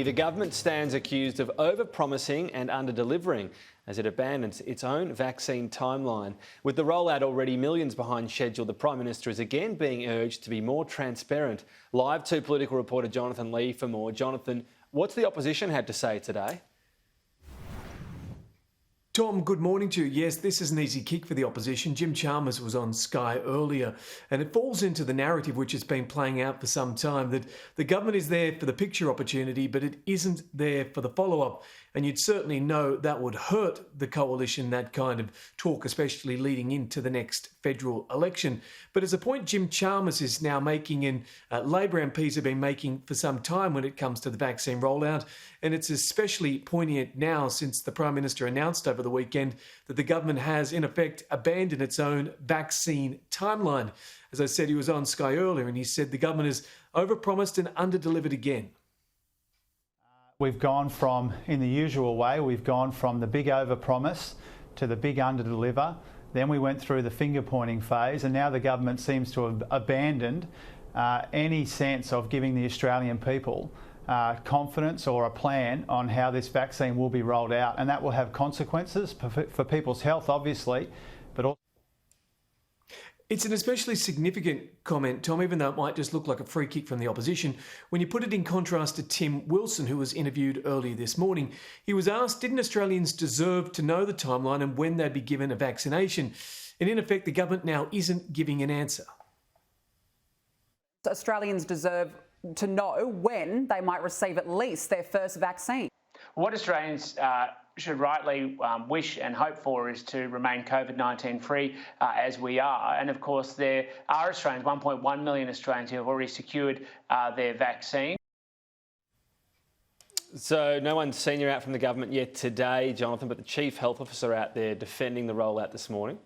The government stands accused of over-promising and under-delivering as it abandons its own vaccine timeline. With the rollout already millions behind schedule, the Prime Minister is again being urged to be more transparent. Live to political reporter Jonathan Lee for more. Jonathan, what's the opposition had to say today? Tom, good morning to you. Yes, this is an easy kick for the opposition. Jim Chalmers was on Sky earlier, and it falls into the narrative which has been playing out for some time that the government is there for the picture opportunity, but it isn't there for the follow-up. And you'd certainly know that would hurt the coalition, that kind of talk, especially leading into the next federal election. But as a point Jim Chalmers is now making and Labor MPs have been making for some time when it comes to the vaccine rollout, and it's especially poignant now since the Prime Minister announced over the weekend that the government has, in effect, abandoned its own vaccine timeline. As I said, he was on Sky earlier and he said the government has overpromised and underdelivered again. We've gone from, in the usual way, we've gone from the big overpromise to the big underdeliver. Then we went through the finger-pointing phase, and now the government seems to have abandoned any sense of giving the Australian people confidence or a plan on how this vaccine will be rolled out, and that will have consequences for people's health, obviously, but also... It's an especially significant comment, Tom, even though it might just look like a free kick from the opposition. When you put it in contrast to Tim Wilson, who was interviewed earlier this morning, he was asked, didn't Australians deserve to know the timeline and when they'd be given a vaccination? And in effect, the government now isn't giving an answer. Australians deserve to know when they might receive at least their first vaccine. What Australians should rightly wish and hope for is to remain COVID-19 free as we are. And of course, there are Australians, 1.1 million Australians who have already secured their vaccine. So no one's senior out from the government yet today, Jonathan, but the Chief Health Officer out there defending the rollout this morning.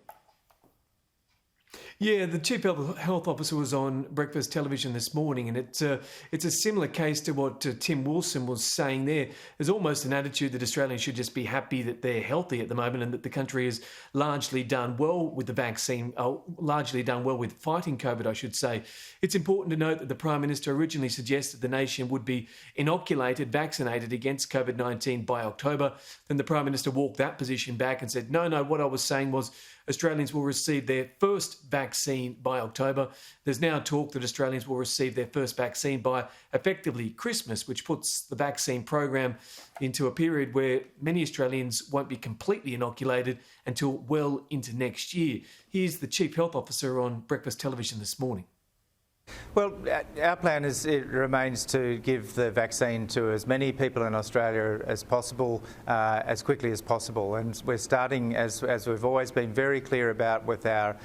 Yeah, the Chief Health Officer was on breakfast television this morning, and it's a similar case to what Tim Wilson was saying there. There's almost an attitude that Australians should just be happy that they're healthy at the moment and that the country has largely done well with the vaccine, largely done well with fighting COVID, I should say. It's important to note that the Prime Minister originally suggested the nation would be inoculated, vaccinated against COVID-19 by October. Then the Prime Minister walked that position back and said, no, what I was saying was Australians will receive their first vaccine by October. There's now talk that Australians will receive their first vaccine by effectively Christmas, which puts the vaccine program into a period where many Australians won't be completely inoculated until well into next year. Here's the Chief Health Officer on breakfast television this morning. Well, our plan remains to give the vaccine to as many people in Australia as possible, as quickly as possible. And we're starting, as we've always been very clear about, with our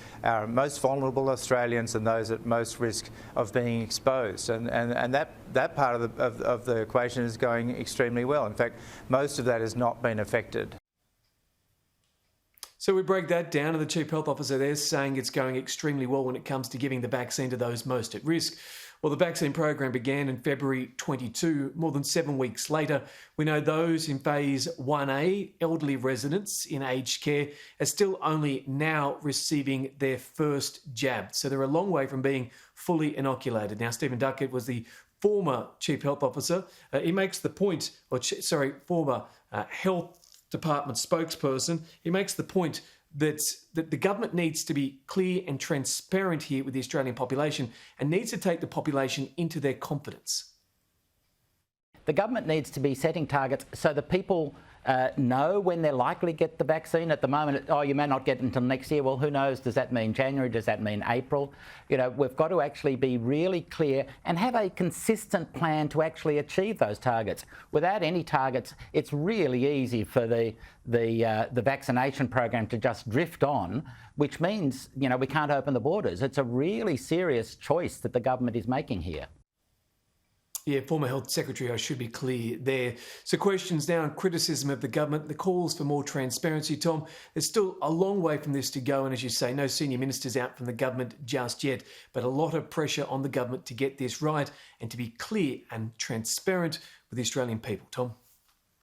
most vulnerable Australians and those at most risk of being exposed. And that part of the equation is going extremely well. In fact, most of that has not been affected. So we break that down, and the Chief Health Officer there saying it's going extremely well when it comes to giving the vaccine to those most at risk. Well, the vaccine program began in February 22. More than 7 weeks later, we know those in Phase 1A, elderly residents in aged care, are still only now receiving their first jab. So they're a long way from being fully inoculated. Now, Stephen Duckett was the former Chief Health Officer. He makes the point, former Health Department spokesperson. He makes the point that the government needs to be clear and transparent here with the Australian population and needs to take the population into their confidence. The government needs to be setting targets so that people know when they're likely to get the vaccine. At the moment, you may not get it until next year. Well, who knows? Does that mean January? Does that mean April? You know, we've got to actually be really clear and have a consistent plan to actually achieve those targets. Without any targets, it's really easy for the vaccination program to just drift on, which means, you know, we can't open the borders. It's a really serious choice that the government is making here. Yeah, former Health Secretary, I should be clear there. So questions now and criticism of the government, the calls for more transparency, Tom. There's still a long way from this to go, and as you say, no senior ministers out from the government just yet, but a lot of pressure on the government to get this right and to be clear and transparent with the Australian people. Tom?